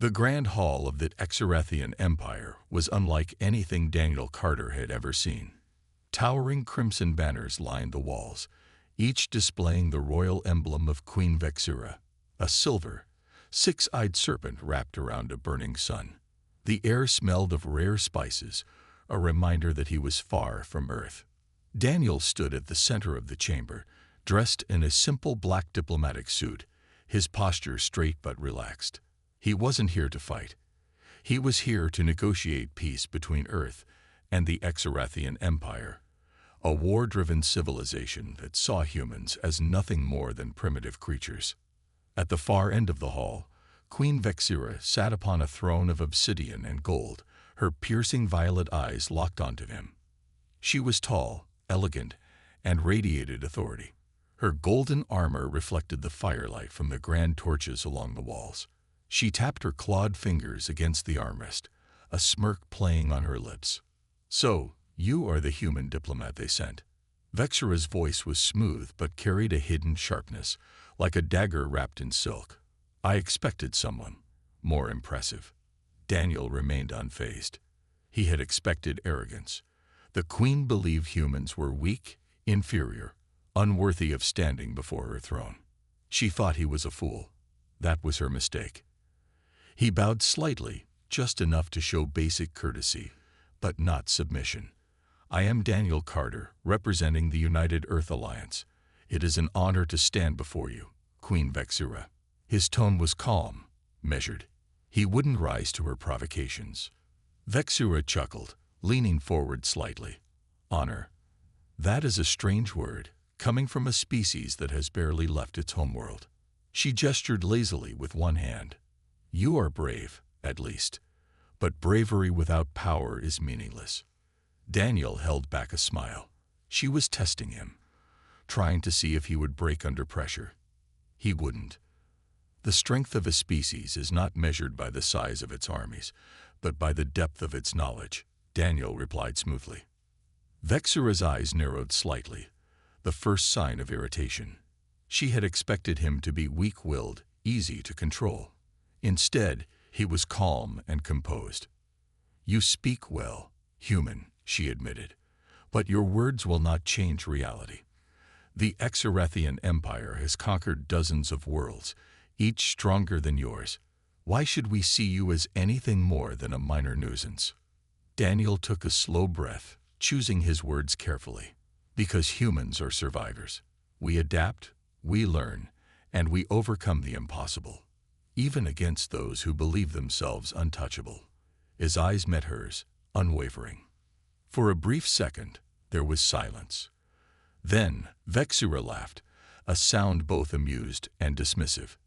The Grand Hall of the Exarathian Empire was unlike anything Daniel Carter had ever seen. Towering crimson banners lined the walls, each displaying the royal emblem of Queen Vexura, a silver, six-eyed serpent wrapped around a burning sun. The air smelled of rare spices, a reminder that he was far from Earth. Daniel stood at the center of the chamber, dressed in a simple black diplomatic suit, his posture straight but relaxed. He wasn't here to fight. He was here to negotiate peace between Earth and the Exarathian Empire, a war-driven civilization that saw humans as nothing more than primitive creatures. At the far end of the hall, Queen Vexura sat upon a throne of obsidian and gold, her piercing violet eyes locked onto him. She was tall, elegant, and radiated authority. Her golden armor reflected the firelight from the grand torches along the walls. She tapped her clawed fingers against the armrest, a smirk playing on her lips. "So, you are the human diplomat they sent." Vexura's voice was smooth but carried a hidden sharpness, like a dagger wrapped in silk. "I expected someone more impressive." Daniel remained unfazed. He had expected arrogance. The queen believed humans were weak, inferior, unworthy of standing before her throne. She thought he was a fool. That was her mistake. He bowed slightly, just enough to show basic courtesy, but not submission. "I am Daniel Carter, representing the United Earth Alliance. It is an honor to stand before you, Queen Vexura." His tone was calm, measured. He wouldn't rise to her provocations. Vexura chuckled, leaning forward slightly. "Honor. That is a strange word, coming from a species that has barely left its homeworld." She gestured lazily with one hand. "You are brave, at least. But bravery without power is meaningless." Daniel held back a smile. She was testing him, trying to see if he would break under pressure. He wouldn't. The strength of a species is not measured by the size of its armies, but by the depth of its knowledge, Daniel replied smoothly. Vexura's eyes narrowed slightly, the first sign of irritation. She had expected him to be weak-willed, easy to control. Instead, he was calm and composed. "You speak well, human," she admitted, "but your words will not change reality. The Exarathian Empire has conquered dozens of worlds, each stronger than yours. Why should we see you as anything more than a minor nuisance?" Daniel took a slow breath, choosing his words carefully. "Because humans are survivors. We adapt, we learn, and we overcome the impossible, even against those who believe themselves untouchable." His eyes met hers, unwavering. For a brief second, there was silence. Then Vexura laughed, a sound both amused and dismissive.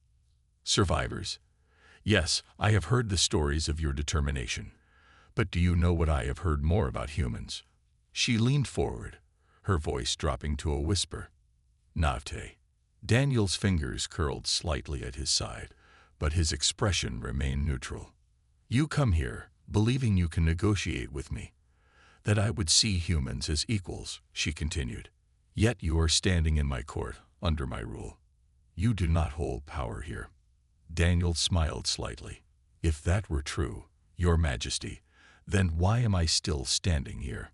"Survivors? Yes, I have heard the stories of your determination. But do you know what I have heard more about humans?" She leaned forward, her voice dropping to a whisper. "Navte." Daniel's fingers curled slightly at his side, but his expression remained neutral. "You come here, believing you can negotiate with me, that I would see humans as equals," she continued. "Yet you are standing in my court, under my rule. You do not hold power here." Daniel smiled slightly. "If that were true, Your Majesty, then why am I still standing here?"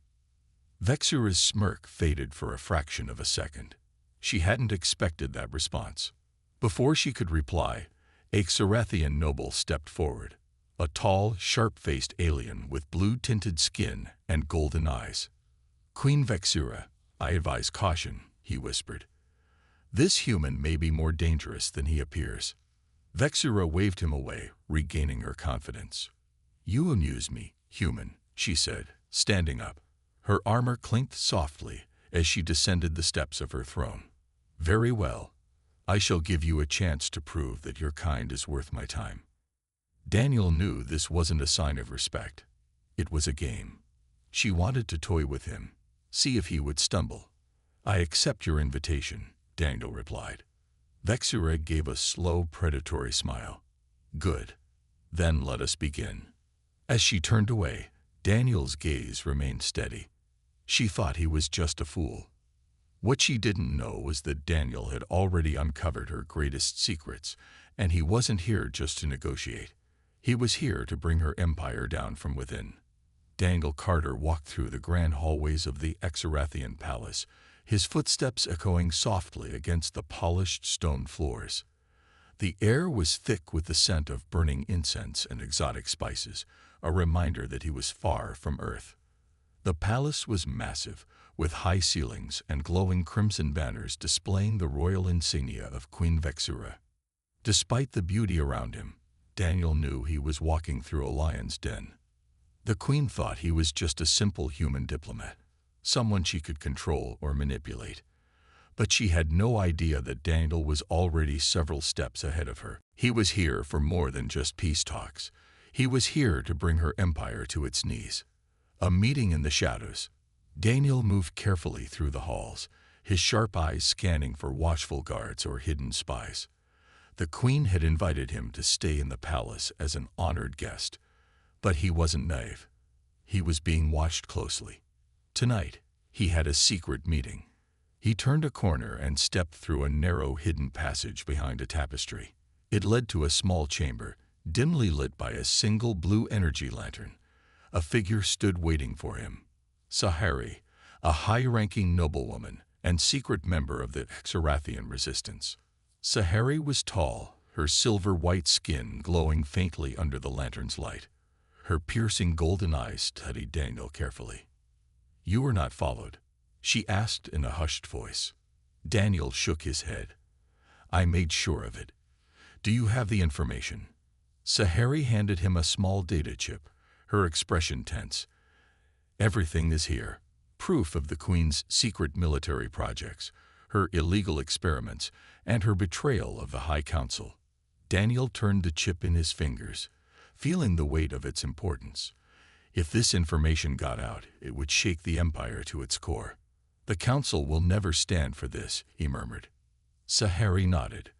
Vexura's smirk faded for a fraction of a second. She hadn't expected that response. Before she could reply, a Exarathian noble stepped forward, a tall, sharp-faced alien with blue-tinted skin and golden eyes. "Queen Vexura, I advise caution," he whispered. "This human may be more dangerous than he appears." Vexura waved him away, regaining her confidence. "You amuse me, human," she said, standing up. Her armor clinked softly as she descended the steps of her throne. "Very well. I shall give you a chance to prove that your kind is worth my time." Daniel knew this wasn't a sign of respect. It was a game. She wanted to toy with him, see if he would stumble. "I accept your invitation," Daniel replied. Vexura gave a slow, predatory smile. "Good. Then let us begin." As she turned away, Daniel's gaze remained steady. She thought he was just a fool. What she didn't know was that Daniel had already uncovered her greatest secrets, and he wasn't here just to negotiate. He was here to bring her empire down from within. Daniel Carter walked through the grand hallways of the Exarathian palace, his footsteps echoing softly against the polished stone floors. The air was thick with the scent of burning incense and exotic spices, a reminder that he was far from Earth. The palace was massive, with high ceilings and glowing crimson banners displaying the royal insignia of Queen Vexura. Despite the beauty around him, Daniel knew he was walking through a lion's den. The queen thought he was just a simple human diplomat, someone she could control or manipulate. But she had no idea that Daniel was already several steps ahead of her. He was here for more than just peace talks. He was here to bring her empire to its knees. A meeting in the shadows. Daniel moved carefully through the halls, his sharp eyes scanning for watchful guards or hidden spies. The queen had invited him to stay in the palace as an honored guest. But he wasn't naive. He was being watched closely. Tonight, he had a secret meeting. He turned a corner and stepped through a narrow hidden passage behind a tapestry. It led to a small chamber, dimly lit by a single blue energy lantern. A figure stood waiting for him. Sahari, a high-ranking noblewoman and secret member of the Exarathian resistance. Sahari was tall, her silver-white skin glowing faintly under the lantern's light. Her piercing golden eyes studied Daniel carefully. "You are not followed?" she asked in a hushed voice. Daniel shook his head. "I made sure of it. Do you have the information?" Sahari handed him a small data chip, her expression tense. "Everything is here. Proof of the Queen's secret military projects, her illegal experiments, and her betrayal of the High Council." Daniel turned the chip in his fingers, feeling the weight of its importance. If this information got out, it would shake the empire to its core. "The Council will never stand for this," he murmured. Sahari nodded.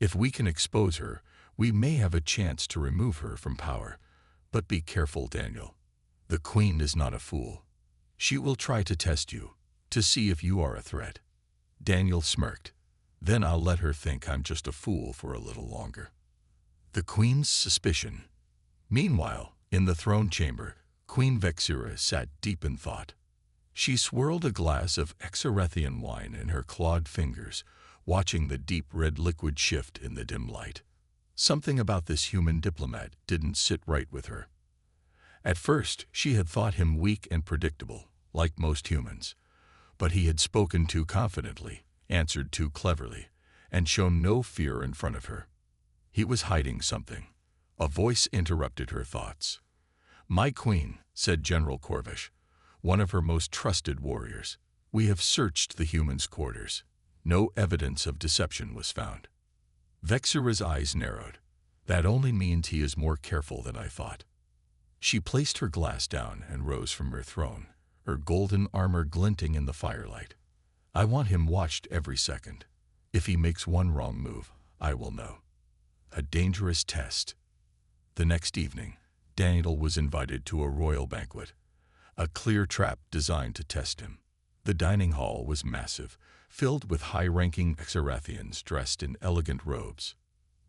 "If we can expose her, we may have a chance to remove her from power. But be careful, Daniel. The Queen is not a fool. She will try to test you, to see if you are a threat." Daniel smirked. "Then I'll let her think I'm just a fool for a little longer." The Queen's suspicion. Meanwhile, in the throne chamber, Queen Vexura sat deep in thought. She swirled a glass of Exarathian wine in her clawed fingers, watching the deep red liquid shift in the dim light. Something about this human diplomat didn't sit right with her. At first, she had thought him weak and predictable, like most humans. But he had spoken too confidently, answered too cleverly, and shown no fear in front of her. He was hiding something. A voice interrupted her thoughts. "My queen," said General Corvish, one of her most trusted warriors, "we have searched the humans' quarters. No evidence of deception was found." Vexura's eyes narrowed. "That only means he is more careful than I thought." She placed her glass down and rose from her throne, her golden armor glinting in the firelight. "I want him watched every second. If he makes one wrong move, I will know." A dangerous test. The next evening, Daniel was invited to a royal banquet, a clear trap designed to test him. The dining hall was massive, filled with high-ranking Exarathians dressed in elegant robes.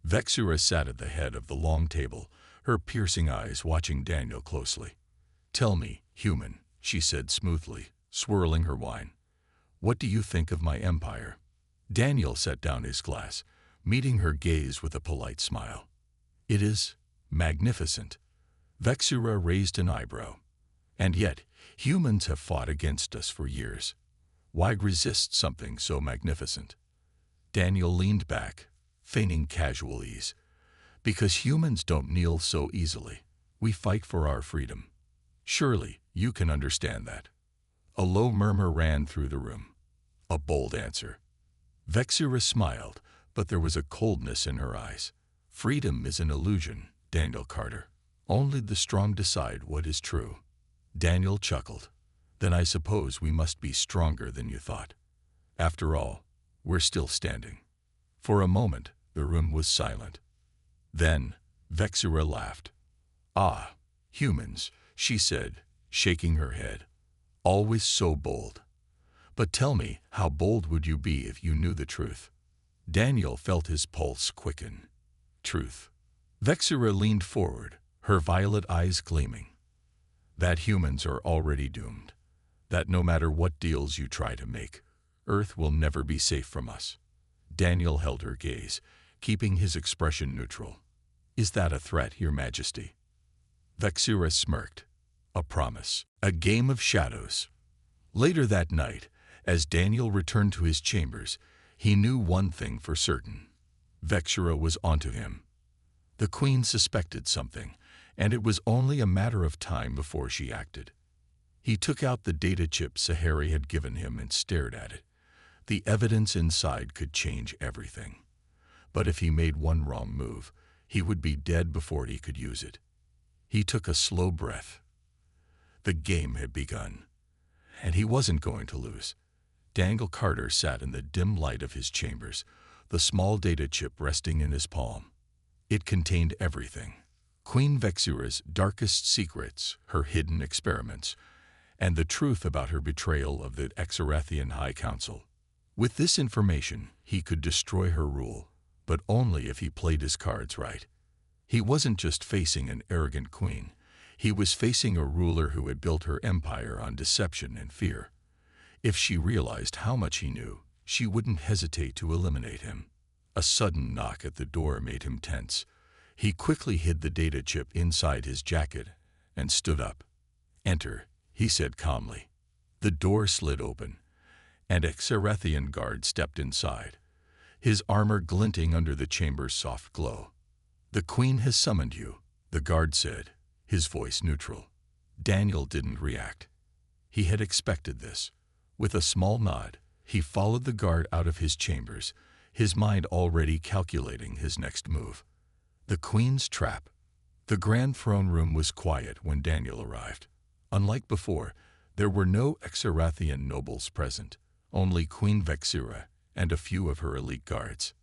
Vexura sat at the head of the long table, her piercing eyes watching Daniel closely. "Tell me, human," she said smoothly, swirling her wine. "What do you think of my empire?" Daniel set down his glass, meeting her gaze with a polite smile. "It is magnificent." Vexura raised an eyebrow. "And yet, humans have fought against us for years. Why resist something so magnificent?" Daniel leaned back, feigning casual ease. "Because humans don't kneel so easily. We fight for our freedom. Surely, you can understand that." A low murmur ran through the room. A bold answer. Vexura smiled, but there was a coldness in her eyes. "Freedom is an illusion, Daniel Carter. Only the strong decide what is true." Daniel chuckled. "Then I suppose we must be stronger than you thought. After all, we're still standing." For a moment, the room was silent. Then, Vexura laughed. "Ah, humans," she said, shaking her head. "Always so bold. But tell me, how bold would you be if you knew the truth?" Daniel felt his pulse quicken. Truth. Vexura leaned forward, her violet eyes gleaming. That humans are already doomed. That no matter what deals you try to make, Earth will never be safe from us. Daniel held her gaze, keeping his expression neutral. Is that a threat, Your Majesty? Vexura smirked. A promise. A game of shadows. Later that night, as Daniel returned to his chambers, he knew one thing for certain. Vexura was onto him. The Queen suspected something, and it was only a matter of time before she acted. He took out the data chip Sahari had given him and stared at it. The evidence inside could change everything. But if he made one wrong move, he would be dead before he could use it. He took a slow breath. The game had begun, and he wasn't going to lose. Daniel Carter sat in the dim light of his chambers, the small data chip resting in his palm. It contained everything. Queen Vexura's darkest secrets, her hidden experiments, and the truth about her betrayal of the Exarathian High Council. With this information, he could destroy her rule, but only if he played his cards right. He wasn't just facing an arrogant queen. He was facing a ruler who had built her empire on deception and fear. If she realized how much he knew, she wouldn't hesitate to eliminate him. A sudden knock at the door made him tense. He quickly hid the data chip inside his jacket and stood up. Enter, he said calmly. The door slid open, and a Exarathian guard stepped inside, his armor glinting under the chamber's soft glow. The Queen has summoned you, the guard said, his voice neutral. Daniel didn't react. He had expected this. With a small nod, he followed the guard out of his chambers, his mind already calculating his next move. The Queen's trap. The grand throne room was quiet when Daniel arrived. Unlike before, there were no Exarathian nobles present, only Queen Vexura and a few of her elite guards.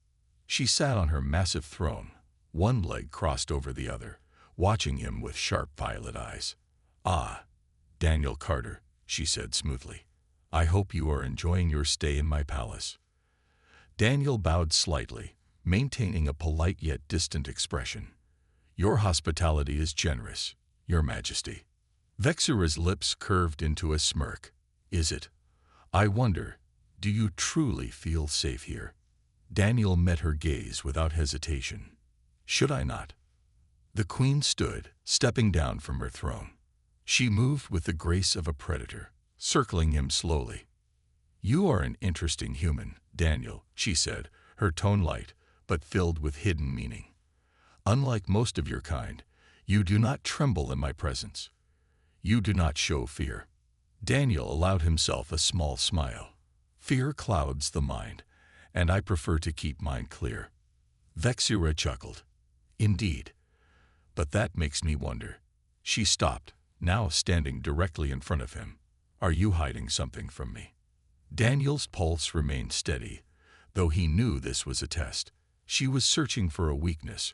She sat on her massive throne, one leg crossed over the other, watching him with sharp violet eyes. Ah, Daniel Carter, she said smoothly. I hope you are enjoying your stay in my palace. Daniel bowed slightly, maintaining a polite yet distant expression. Your hospitality is generous, Your Majesty. Vexura's lips curved into a smirk. Is it? I wonder, do you truly feel safe here? Daniel met her gaze without hesitation. Should I not? The Queen stood, stepping down from her throne. She moved with the grace of a predator, circling him slowly. You are an interesting human, Daniel, she said, her tone light, but filled with hidden meaning. Unlike most of your kind, you do not tremble in my presence. You do not show fear. Daniel allowed himself a small smile. Fear clouds the mind, and I prefer to keep mine clear. Vexura chuckled. Indeed. But that makes me wonder. She stopped, now standing directly in front of him. Are you hiding something from me? Daniel's pulse remained steady, though he knew this was a test. She was searching for a weakness,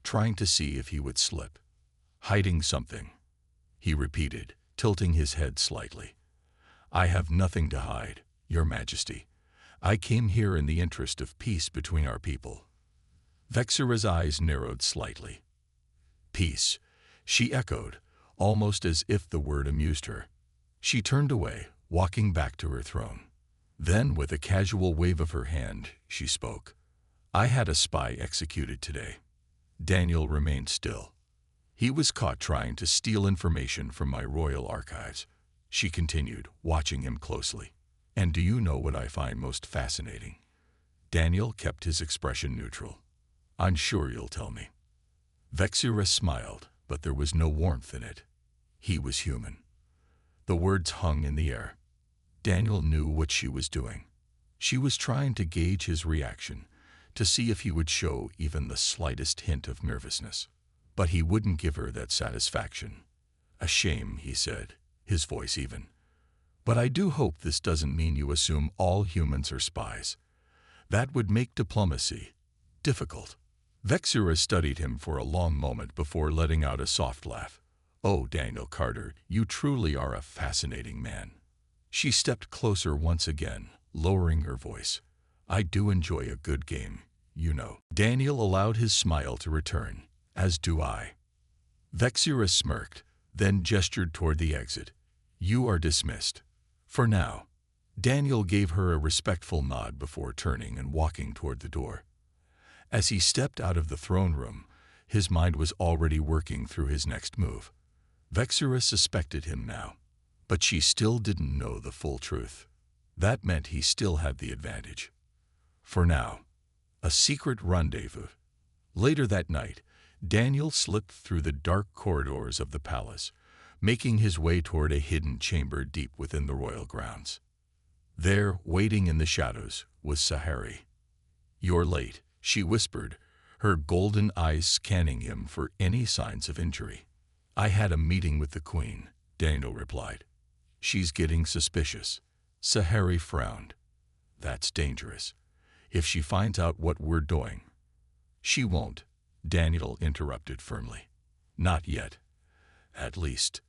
trying to see if he would slip. Hiding something, he repeated, tilting his head slightly. I have nothing to hide, Your Majesty. I came here in the interest of peace between our people. Vexura's eyes narrowed slightly. Peace, she echoed, almost as if the word amused her. She turned away, walking back to her throne. Then, with a casual wave of her hand, she spoke. I had a spy executed today. Daniel remained still. He was caught trying to steal information from my royal archives. She continued, watching him closely. And do you know what I find most fascinating? Daniel kept his expression neutral. I'm sure you'll tell me. Vexura smiled, but there was no warmth in it. He was human. The words hung in the air. Daniel knew what she was doing. She was trying to gauge his reaction, to see if he would show even the slightest hint of nervousness. But he wouldn't give her that satisfaction. A shame, he said, his voice even. But I do hope this doesn't mean you assume all humans are spies. That would make diplomacy difficult. Vexura studied him for a long moment before letting out a soft laugh. Oh, Daniel Carter, you truly are a fascinating man. She stepped closer once again, lowering her voice. I do enjoy a good game, you know. Daniel allowed his smile to return. As do I. Vexurus smirked, then gestured toward the exit. You are dismissed. For now. Daniel gave her a respectful nod before turning and walking toward the door. As he stepped out of the throne room, his mind was already working through his next move. Vexurus suspected him now, but she still didn't know the full truth. That meant he still had the advantage. For now, a secret rendezvous. Later that night, Daniel slipped through the dark corridors of the palace, making his way toward a hidden chamber deep within the royal grounds. There, waiting in the shadows, was Scifi. You're late, she whispered, her golden eyes scanning him for any signs of injury. I had a meeting with the queen, Daniel replied. She's getting suspicious. Scifi frowned. That's dangerous. If she finds out what we're doing. She won't, Daniel interrupted firmly. Not yet. At least.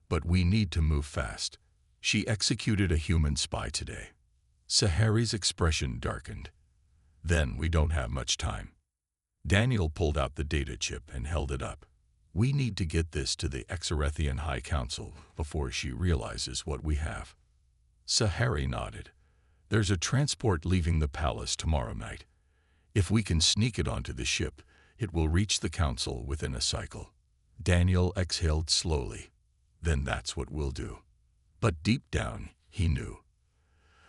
But we need to move fast. She executed a human spy today. Scifi's expression darkened. Then we don't have much time. Daniel pulled out the data chip and held it up. We need to get this to the Exarethian High Council before she realizes what we have. Scifi nodded. There's a transport leaving the palace tomorrow night. If we can sneak it onto the ship, it will reach the council within a cycle. Daniel exhaled slowly. Then that's what we'll do. But deep down, he knew.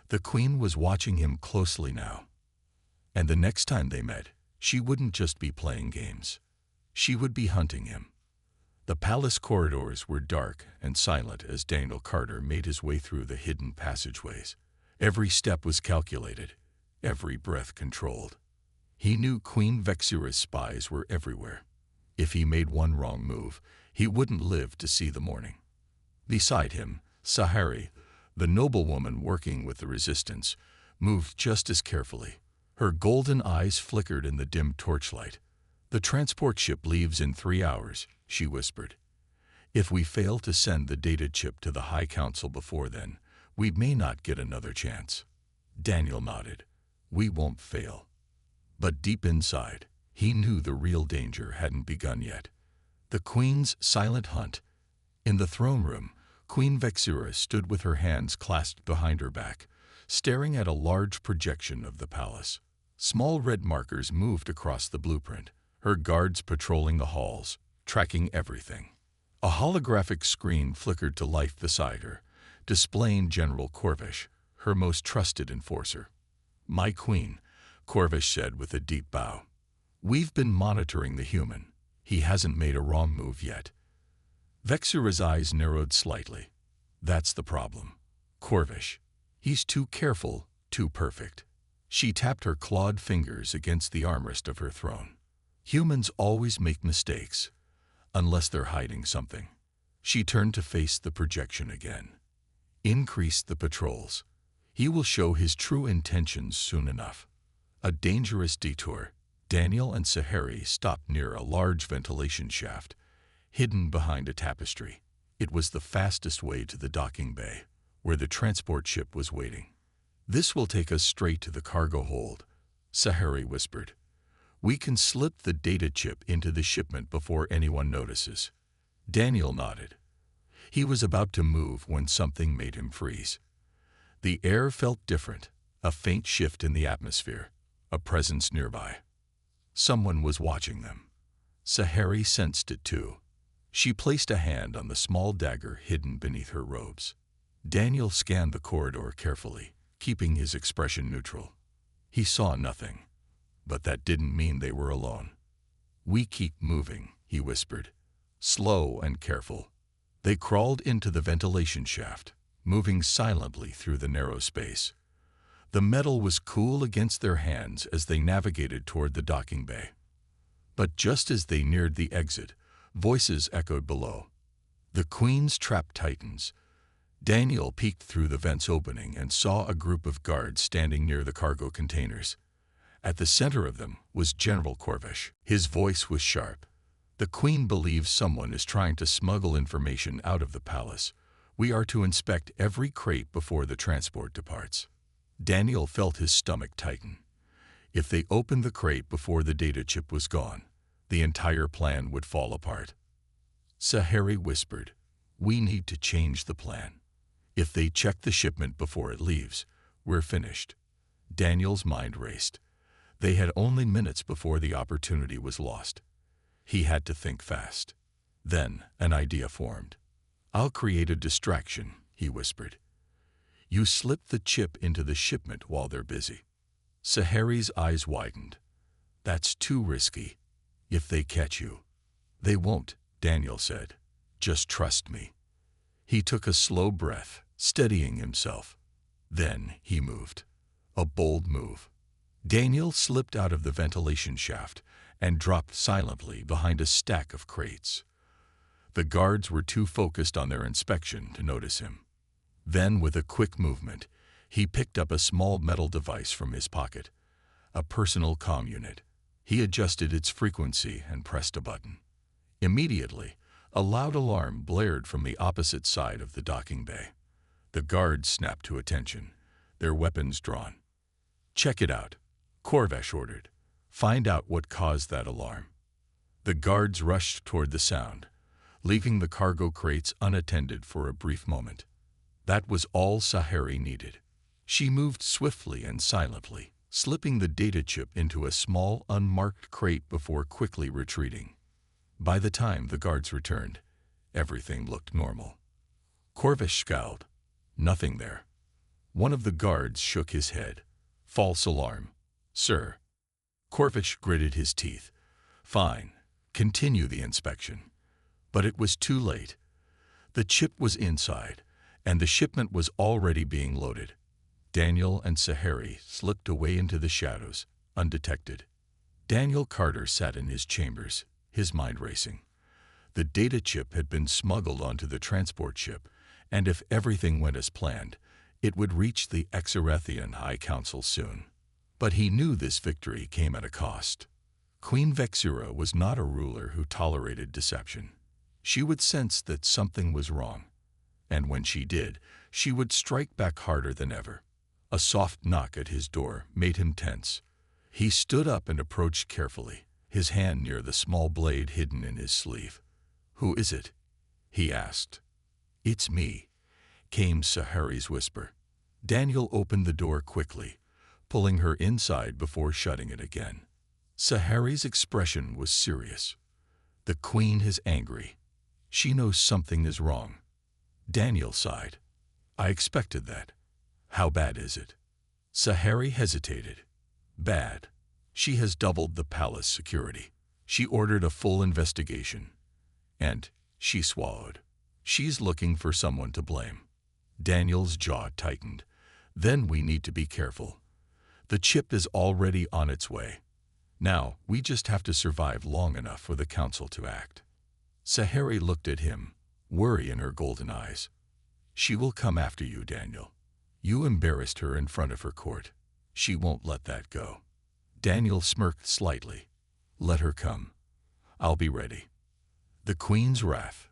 The queen was watching him closely now. And the next time they met, she wouldn't just be playing games. She would be hunting him. The palace corridors were dark and silent as Daniel Carter made his way through the hidden passageways. Every step was calculated, every breath controlled. He knew Queen Vexurus spies were everywhere. If he made one wrong move, he wouldn't live to see the morning. Beside him, Scifi, the noblewoman working with the resistance, moved just as carefully. Her golden eyes flickered in the dim torchlight. The transport ship leaves in 3 hours, she whispered. If we fail to send the data chip to the High Council before then, we may not get another chance. Daniel nodded. We won't fail. But deep inside, he knew the real danger hadn't begun yet. The Queen's silent hunt. In the throne room, Queen Vexurus stood with her hands clasped behind her back, staring at a large projection of the palace. Small red markers moved across the blueprint, her guards patrolling the halls, tracking everything. A holographic screen flickered to life beside her, displaying General Corvish, her most trusted enforcer. My queen, Corvish said with a deep bow. We've been monitoring the human. He hasn't made a wrong move yet. Vexurus' eyes narrowed slightly. That's the problem. Corvish. He's too careful, too perfect. She tapped her clawed fingers against the armrest of her throne. Humans always make mistakes, unless they're hiding something. She turned to face the projection again. Increase the patrols. He will show his true intentions soon enough. A dangerous detour. Daniel and Scifi stopped near a large ventilation shaft, hidden behind a tapestry. It was the fastest way to the docking bay, where the transport ship was waiting. This will take us straight to the cargo hold, Scifi whispered. We can slip the data chip into the shipment before anyone notices. Daniel nodded. He was about to move when something made him freeze. The air felt different, a faint shift in the atmosphere, a presence nearby. Someone was watching them. Scifi sensed it too. She placed a hand on the small dagger hidden beneath her robes. Daniel scanned the corridor carefully, keeping his expression neutral. He saw nothing, but that didn't mean they were alone. We keep moving, he whispered, slow and careful. They crawled into the ventilation shaft, moving silently through the narrow space. The metal was cool against their hands as they navigated toward the docking bay. But just as they neared the exit, voices echoed below. The Queen's trap tightens. Daniel peeked through the vent's opening and saw a group of guards standing near the cargo containers. At the center of them was General Corvish. His voice was sharp. The Queen believes someone is trying to smuggle information out of the palace. We are to inspect every crate before the transport departs. Daniel felt his stomach tighten. If they opened the crate before the data chip was gone, the entire plan would fall apart. Sahari whispered, "We need to change the plan. If they check the shipment before it leaves, we're finished." Daniel's mind raced. They had only minutes before the opportunity was lost. He had to think fast. Then an idea formed. "I'll create a distraction," he whispered. "You slip the chip into the shipment while they're busy." Sahari's eyes widened. "That's too risky. If they catch you." "They won't," Daniel said. "Just trust me." He took a slow breath, steadying himself. Then he moved. A bold move. Daniel slipped out of the ventilation shaft and dropped silently behind a stack of crates. The guards were too focused on their inspection to notice him. Then, with a quick movement, he picked up a small metal device from his pocket, a personal comm unit. He adjusted its frequency and pressed a button. Immediately, a loud alarm blared from the opposite side of the docking bay. The guards snapped to attention, their weapons drawn. "Check it out," Corvesh ordered. "Find out what caused that alarm." The guards rushed toward the sound, leaving the cargo crates unattended for a brief moment. That was all Sahari needed. She moved swiftly and silently, slipping the data chip into a small, unmarked crate before quickly retreating. By the time the guards returned, everything looked normal. Corvesh scowled. "Nothing there." One of the guards shook his head. "False alarm, sir." Corvesh gritted his teeth. "Fine. Continue the inspection." But it was too late. The chip was inside, and the shipment was already being loaded. Daniel and Sahari slipped away into the shadows, undetected. Daniel Carter sat in his chambers, his mind racing. The data chip had been smuggled onto the transport ship, and if everything went as planned, it would reach the Exarethian High Council soon. But he knew this victory came at a cost. Queen Vexura was not a ruler who tolerated deception. She would sense that something was wrong, and when she did, she would strike back harder than ever. A soft knock at his door made him tense. He stood up and approached carefully, his hand near the small blade hidden in his sleeve. "Who is it?" he asked. "It's me," came Sahari's whisper. Daniel opened the door quickly, pulling her inside before shutting it again. Sahari's expression was serious. "The Queen is angry. She knows something is wrong." Daniel sighed. "I expected that. How bad is it?" Sahari hesitated. "Bad. She has doubled the palace security. She ordered a full investigation. And," she swallowed, "she's looking for someone to blame." Daniel's jaw tightened. "Then we need to be careful. The chip is already on its way. Now, we just have to survive long enough for the council to act." Sahari looked at him, worry in her golden eyes. "She will come after you, Daniel. You embarrassed her in front of her court. She won't let that go." Daniel smirked slightly. "Let her come. I'll be ready." The Queen's wrath.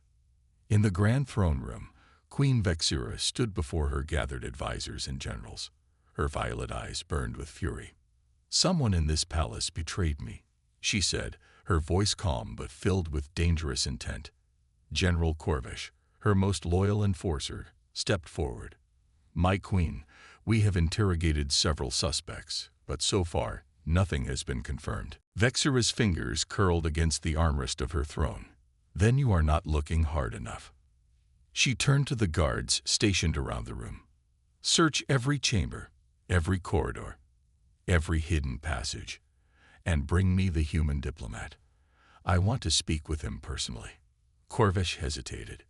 In the grand throne room, Queen Vexura stood before her gathered advisors and generals. Her violet eyes burned with fury. "Someone in this palace betrayed me," she said, her voice calm but filled with dangerous intent. General Corvesh, her most loyal enforcer, stepped forward. "My queen, we have interrogated several suspects, but so far, nothing has been confirmed." Vexura's fingers curled against the armrest of her throne. "Then you are not looking hard enough." She turned to the guards stationed around the room. "Search every chamber, every corridor, every hidden passage, and bring me the human diplomat. I want to speak with him personally." Corvesh hesitated.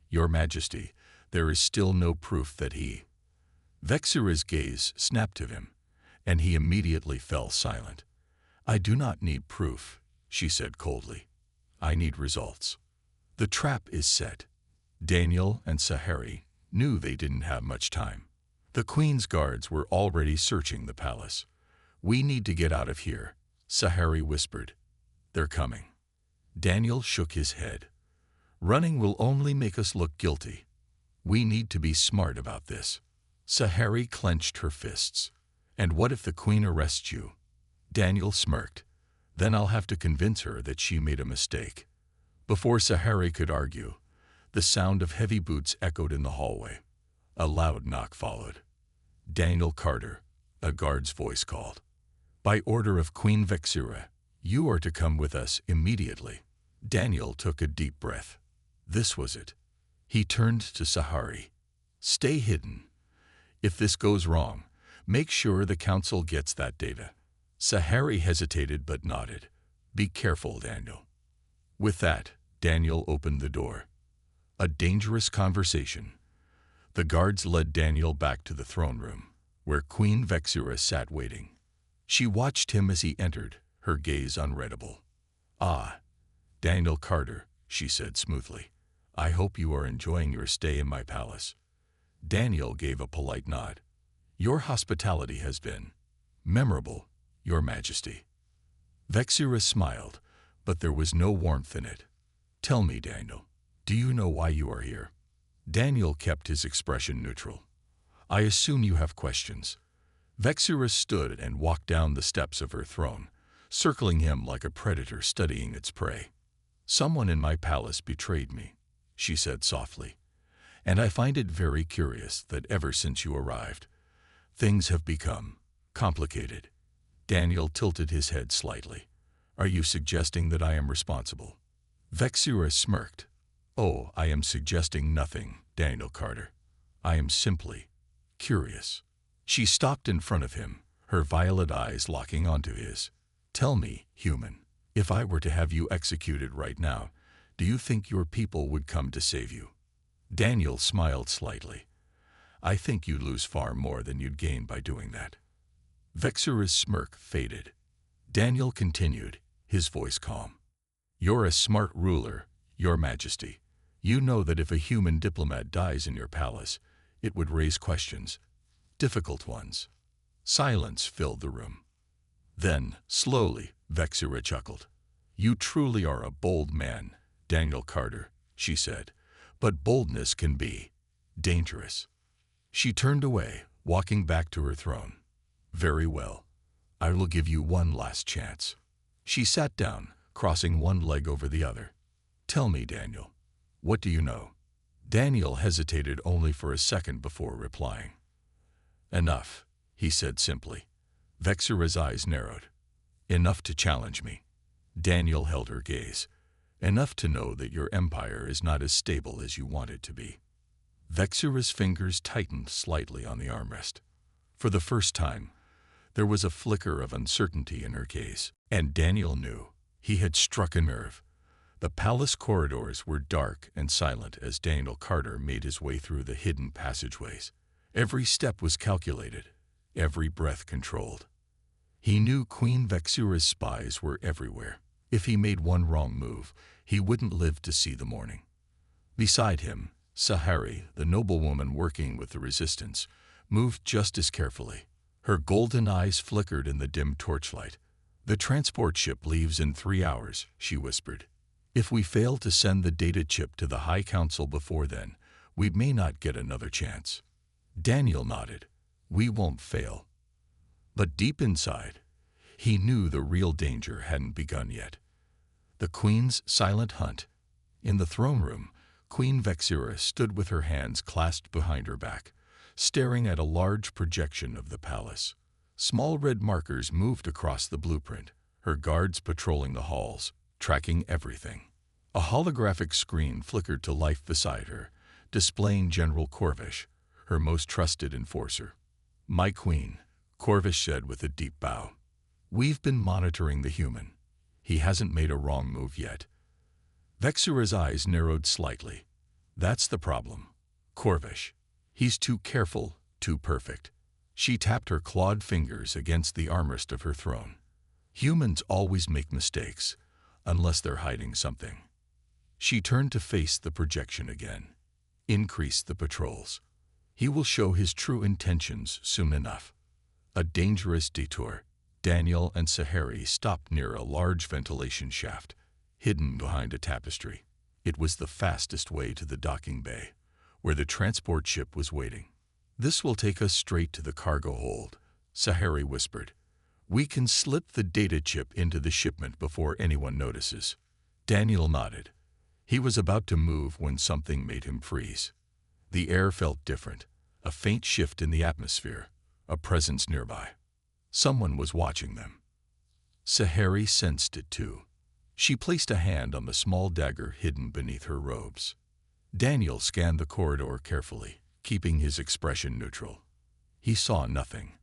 "Your Majesty, there is still no proof that he—" Vexura's gaze snapped to him, and he immediately fell silent. "I do not need proof," she said coldly. "I need results." The trap is set. Daniel and Sahari knew they didn't have much time. The Queen's guards were already searching the palace. "We need to get out of here," Sahari whispered. "They're coming." Daniel shook his head. "Running will only make us look guilty. We need to be smart about this." Sahari clenched her fists. "And what if the Queen arrests you?" Daniel smirked. Then I'll have to convince her that she made a mistake. Before Sahari could argue, the sound of heavy boots echoed in the hallway. A loud knock followed. Daniel Carter, a guard's voice called. By order of Queen Vexura, you are to come with us immediately. Daniel took a deep breath. This was it. He turned to Sahari. Stay hidden. If this goes wrong, make sure the council gets that data. Sahari hesitated but nodded. Be careful, Daniel. With that, Daniel opened the door. A dangerous conversation. The guards led Daniel back to the throne room, where Queen Vexura sat waiting. She watched him as he entered, her gaze unreadable. Ah, Daniel Carter, she said smoothly. I hope you are enjoying your stay in my palace. Daniel gave a polite nod. Your hospitality has been memorable, Your Majesty. Vexura smiled, but there was no warmth in it. Tell me, Daniel, do you know why you are here? Daniel kept his expression neutral. I assume you have questions. Vexura stood and walked down the steps of her throne, circling him like a predator studying its prey. Someone in my palace betrayed me, she said softly, and I find it very curious that ever since you arrived, things have become complicated. Daniel tilted his head slightly. Are you suggesting that I am responsible? Vexura smirked. Oh, I am suggesting nothing, Daniel Carter. I am simply curious. She stopped in front of him, her violet eyes locking onto his. Tell me, human, if I were to have you executed right now, do you think your people would come to save you? Daniel smiled slightly. I think you'd lose far more than you'd gain by doing that. Vexura's smirk faded. Daniel continued, his voice calm. You're a smart ruler, Your Majesty. You know that if a human diplomat dies in your palace, it would raise questions, difficult ones. Silence filled the room. Then, slowly, Vexura chuckled. You truly are a bold man, Daniel Carter, she said, but boldness can be dangerous. She turned away, walking back to her throne. Very well. I will give you one last chance. She sat down, crossing one leg over the other. Tell me, Daniel, what do you know? Daniel hesitated only for a second before replying. Enough, he said simply. Vexura's eyes narrowed. Enough to challenge me. Daniel held her gaze. Enough to know that your empire is not as stable as you want it to be. Vexura's fingers tightened slightly on the armrest. For the first time, there was a flicker of uncertainty in her gaze, and Daniel knew he had struck a nerve. The palace corridors were dark and silent as Daniel Carter made his way through the hidden passageways. Every step was calculated, every breath controlled. He knew Queen Vexura's spies were everywhere. If he made one wrong move, he wouldn't live to see the morning. Beside him, Sahari, the noblewoman working with the resistance, moved just as carefully. Her golden eyes flickered in the dim torchlight. The transport ship leaves in 3 hours, she whispered. If we fail to send the data chip to the High Council before then, we may not get another chance. Daniel nodded. We won't fail. But deep inside, he knew the real danger hadn't begun yet. The Queen's silent hunt. In the throne room, Queen Vexura stood with her hands clasped behind her back, staring at a large projection of the palace. Small red markers moved across the blueprint, her guards patrolling the halls, tracking everything. A holographic screen flickered to life beside her, displaying General Corvish, her most trusted enforcer. My queen, Corvish said with a deep bow. We've been monitoring the human. He hasn't made a wrong move yet. Vexura's eyes narrowed slightly. That's the problem. Corvish. He's too careful, too perfect. She tapped her clawed fingers against the armrest of her throne. Humans always make mistakes, unless they're hiding something. She turned to face the projection again. Increase the patrols. He will show his true intentions soon enough. A dangerous detour. Daniel and Sahari stopped near a large ventilation shaft, hidden behind a tapestry. It was the fastest way to the docking bay, where the transport ship was waiting. This will take us straight to the cargo hold, Sahari whispered. We can slip the data chip into the shipment before anyone notices. Daniel nodded. He was about to move when something made him freeze. The air felt different, a faint shift in the atmosphere, a presence nearby. Someone was watching them. Sahari sensed it too. She placed a hand on the small dagger hidden beneath her robes. Daniel scanned the corridor carefully, keeping his expression neutral. He saw nothing,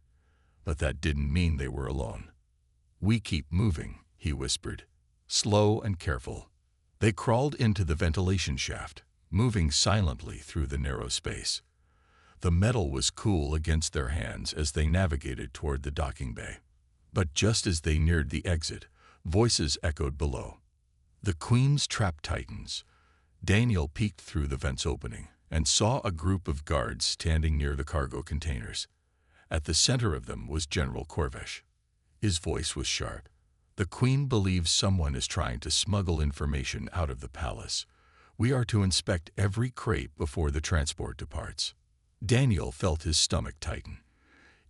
but that didn't mean they were alone. "We keep moving," he whispered, slow and careful. They crawled into the ventilation shaft, moving silently through the narrow space. The metal was cool against their hands as they navigated toward the docking bay. But just as they neared the exit, voices echoed below. "The Queen's trap tightens." Daniel peeked through the vent's opening and saw a group of guards standing near the cargo containers. At the center of them was General Corvesh. His voice was sharp. "The Queen believes someone is trying to smuggle information out of the palace. We are to inspect every crate before the transport departs." Daniel felt his stomach tighten.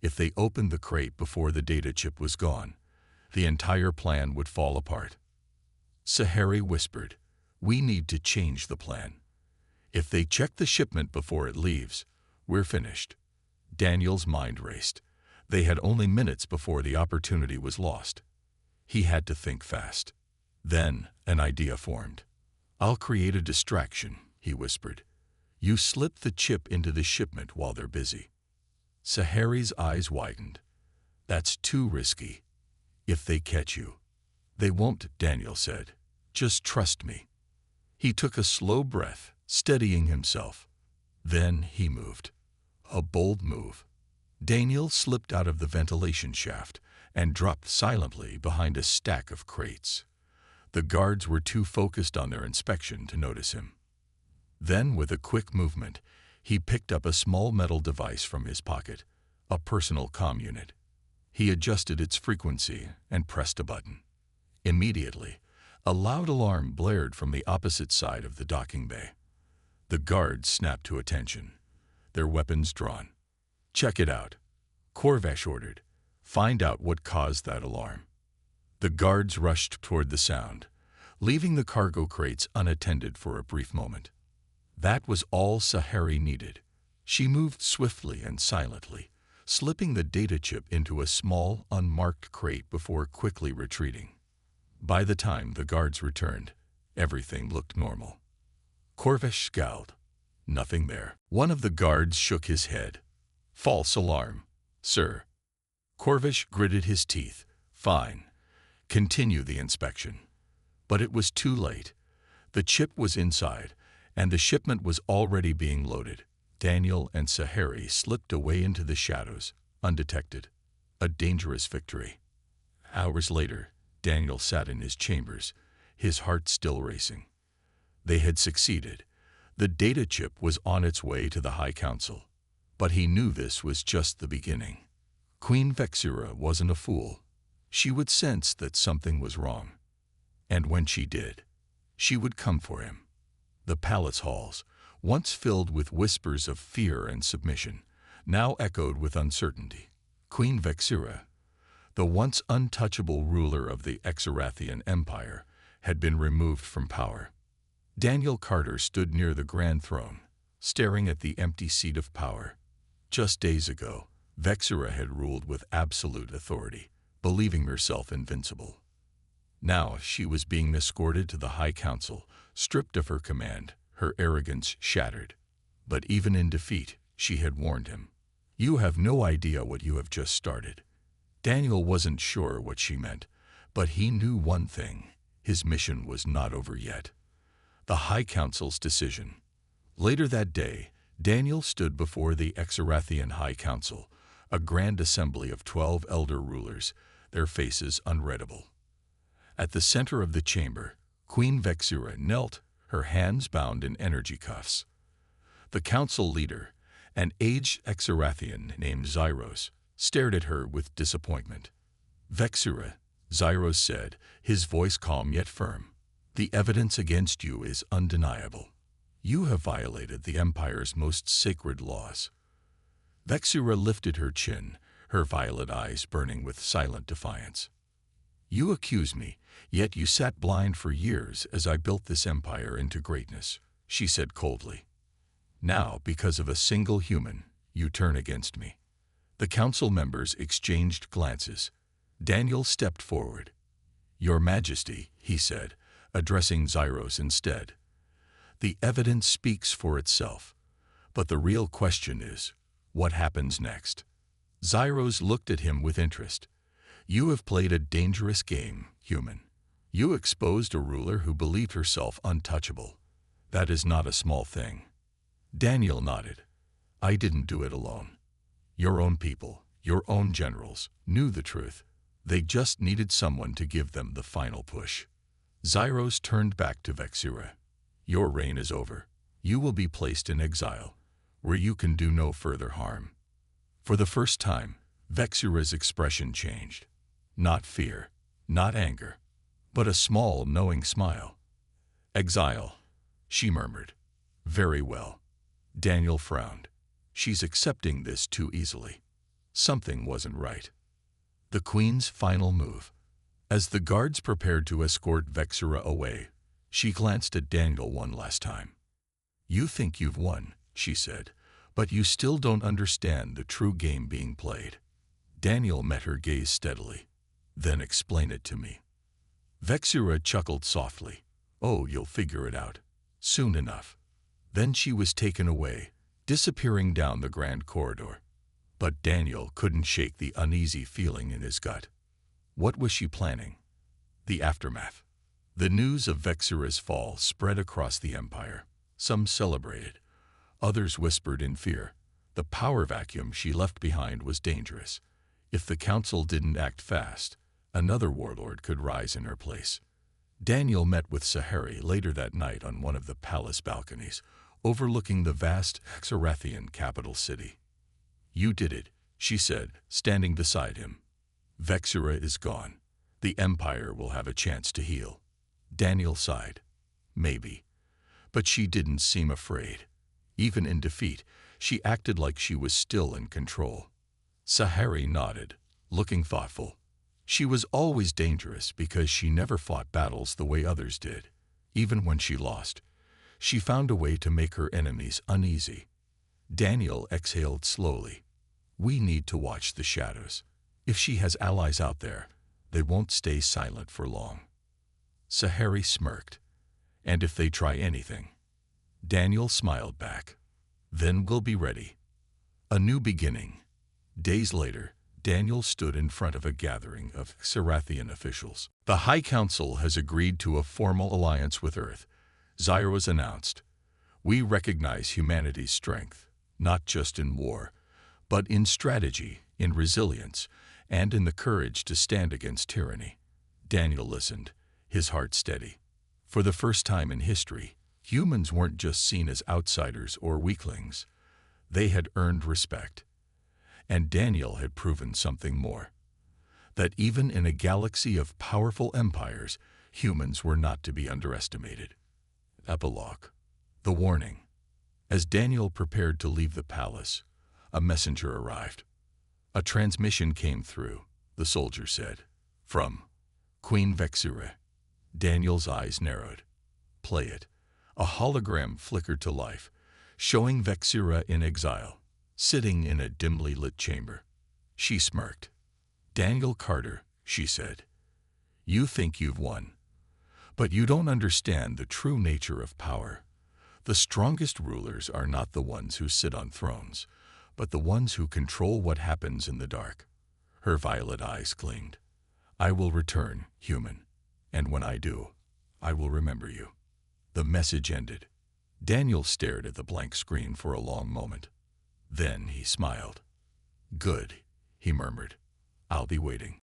If they opened the crate before the data chip was gone, the entire plan would fall apart. Sahari whispered, "We need to change the plan. If they check the shipment before it leaves, we're finished." Daniel's mind raced. They had only minutes before the opportunity was lost. He had to think fast. Then an idea formed. "I'll create a distraction," he whispered. "You slip the chip into the shipment while they're busy." Sahari's eyes widened. "That's too risky. If they catch you." "They won't," Daniel said. "Just trust me." He took a slow breath, steadying himself. Then he moved. A bold move. Daniel slipped out of the ventilation shaft and dropped silently behind a stack of crates. The guards were too focused on their inspection to notice him. Then, with a quick movement, he picked up a small metal device from his pocket, a personal comm unit. He adjusted its frequency and pressed a button. Immediately, a loud alarm blared from the opposite side of the docking bay. The guards snapped to attention, their weapons drawn. "Check it out," Corvesh ordered. "Find out what caused that alarm." The guards rushed toward the sound, leaving the cargo crates unattended for a brief moment. That was all Sahari needed. She moved swiftly and silently, slipping the data chip into a small, unmarked crate before quickly retreating. By the time the guards returned, everything looked normal. Corvesh scowled. Nothing there. One of the guards shook his head. "False alarm, sir." Corvesh gritted his teeth. "Fine. Continue the inspection." But it was too late. The chip was inside, and the shipment was already being loaded. Daniel and Sahari slipped away into the shadows, undetected. A dangerous victory. Hours later, Daniel sat in his chambers, his heart still racing. They had succeeded. The data chip was on its way to the High Council. But he knew this was just the beginning. Queen Vexura wasn't a fool. She would sense that something was wrong. And when she did, she would come for him. The palace halls, once filled with whispers of fear and submission, now echoed with uncertainty. Queen Vexura, the once untouchable ruler of the Exarathian Empire, had been removed from power. Daniel Carter stood near the Grand Throne, staring at the empty seat of power. Just days ago, Vexura had ruled with absolute authority, believing herself invincible. Now she was being escorted to the High Council, stripped of her command, her arrogance shattered. But even in defeat, she had warned him. "You have no idea what you have just started." Daniel wasn't sure what she meant, but he knew one thing: his mission was not over yet. The High Council's decision. Later that day, Daniel stood before the Exarathian High Council, a grand assembly of 12 elder rulers, their faces unreadable. At the center of the chamber, Queen Vexura knelt, her hands bound in energy cuffs. The council leader, an aged Exarathian named Zyros, stared at her with disappointment. "Vexura," Zyros said, his voice calm yet firm, "the evidence against you is undeniable. You have violated the Empire's most sacred laws." Vexura lifted her chin, her violet eyes burning with silent defiance. "You accuse me, yet you sat blind for years as I built this empire into greatness," she said coldly. "Now, because of a single human, you turn against me." The council members exchanged glances. Daniel stepped forward. "Your Majesty," he said, addressing Zyros instead. "The evidence speaks for itself, but the real question is, what happens next?" Zyros looked at him with interest. "You have played a dangerous game, human. You exposed a ruler who believed herself untouchable. That is not a small thing." Daniel nodded. "I didn't do it alone. Your own people, your own generals, knew the truth. They just needed someone to give them the final push." Zyros turned back to Vexura. "Your reign is over. You will be placed in exile, where you can do no further harm." For the first time, Vexura's expression changed. Not fear, not anger, but a small, knowing smile. "Exile," she murmured. "Very well." Daniel frowned. She's accepting this too easily. Something wasn't right. The Queen's final move. As the guards prepared to escort Vexura away, she glanced at Daniel one last time. "You think you've won," she said, "but you still don't understand the true game being played." Daniel met her gaze steadily. "Then explain it to me." Vexura chuckled softly. "Oh, you'll figure it out. Soon enough." Then she was taken away, disappearing down the grand corridor. But Daniel couldn't shake the uneasy feeling in his gut. What was she planning? The aftermath. The news of Vexura's fall spread across the empire. Some celebrated. Others whispered in fear. The power vacuum she left behind was dangerous. If the council didn't act fast, another warlord could rise in her place. Daniel met with Sahari later that night on one of the palace balconies, overlooking the vast Xarathian capital city. "You did it," she said, standing beside him. "Vexura is gone. The empire will have a chance to heal." Daniel sighed. "Maybe." But she didn't seem afraid. Even in defeat, she acted like she was still in control. Sahari nodded, looking thoughtful. She was always dangerous because she never fought battles the way others did. Even when she lost, she found a way to make her enemies uneasy. Daniel exhaled slowly. "We need to watch the shadows. If she has allies out there, they won't stay silent for long." Sahari smirked. "And if they try anything?" Daniel smiled back. "Then we'll be ready." A new beginning. Days later, Daniel stood in front of a gathering of Xarathian officials. "The High Council has agreed to a formal alliance with Earth," Zyros announced. "We recognize humanity's strength, not just in war, but in strategy, in resilience, and in the courage to stand against tyranny." Daniel listened, his heart steady. For the first time in history, humans weren't just seen as outsiders or weaklings. They had earned respect. And Daniel had proven something more. That even in a galaxy of powerful empires, humans were not to be underestimated. Epilogue. The warning. As Daniel prepared to leave the palace, a messenger arrived. "A transmission came through," the soldier said. "From Queen Vexura." Daniel's eyes narrowed. "Play it." A hologram flickered to life, showing Vexura in exile, sitting in a dimly lit chamber. She smirked. "Daniel Carter," she said, "you think you've won. But you don't understand the true nature of power. The strongest rulers are not the ones who sit on thrones, but the ones who control what happens in the dark." Her violet eyes gleamed. "I will return, human, and when I do, I will remember you." The message ended. Daniel stared at the blank screen for a long moment. Then he smiled. "Good," he murmured. "I'll be waiting."